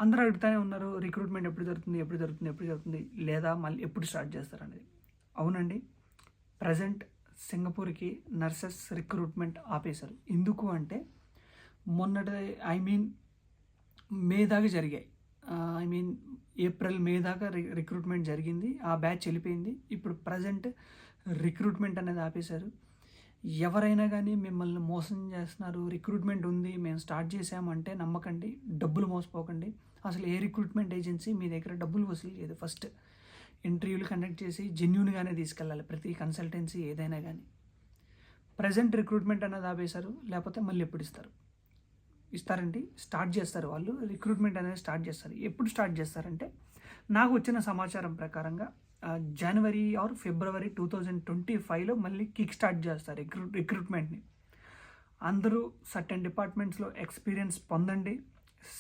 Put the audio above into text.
అందరూ అడుగుతూనే ఉన్నారు, రిక్రూట్మెంట్ ఎప్పుడు జరుగుతుంది, ఎప్పుడు జరుగుతుంది, ఎప్పుడు జరుగుతుంది, లేదా మళ్ళీ ఎప్పుడు స్టార్ట్ చేస్తారనేది. అవునండి, ప్రజెంట్ సింగపూర్కి నర్సెస్ రిక్రూట్మెంట్ ఆపేశారు. ఎందుకు అంటే మొన్నటి మే దాకా జరిగాయి. ఏప్రిల్ మే దాకా రిక్రూట్మెంట్ జరిగింది. ఆ బ్యాచ్ వెళ్ళిపోయింది. ఇప్పుడు ప్రజెంట్ రిక్రూట్మెంట్ అనేది ఆపేశారు. ఎవరైనా కానీ మిమ్మల్ని మోసం చేస్తున్నారు, రిక్రూట్మెంట్ ఉంది, మేము స్టార్ట్ చేసామంటే నమ్మకండి, డబ్బులు మోసపోకండి. అసలు ఏ రిక్రూట్మెంట్ ఏజెన్సీ మీ దగ్గర డబ్బులు వసూలు చేయదు. ఫస్ట్ ఇంటర్వ్యూలు కండక్ట్ చేసి జెన్యూన్గానే తీసుకెళ్ళాలి ప్రతి కన్సల్టెన్సీ ఏదైనా కానీ. ప్రజెంట్ రిక్రూట్మెంట్ అనేది ఆపేశారు, లేకపోతే మళ్ళీ ఎప్పుడు ఇస్తారండి, స్టార్ట్ చేస్తారు వాళ్ళు. రిక్రూట్మెంట్ అనేది స్టార్ట్ చేస్తారు. ఎప్పుడు స్టార్ట్ చేస్తారంటే నాకు వచ్చిన సమాచారం ప్రకారంగా జనవరి ఆర్ ఫిబ్రవరి 2025లో మళ్ళీ కిక్ స్టార్ట్ చేస్తారు రిక్రూట్మెంట్ని. అందరూ సర్టెన్ డిపార్ట్మెంట్స్లో ఎక్స్పీరియన్స్ పొందండి,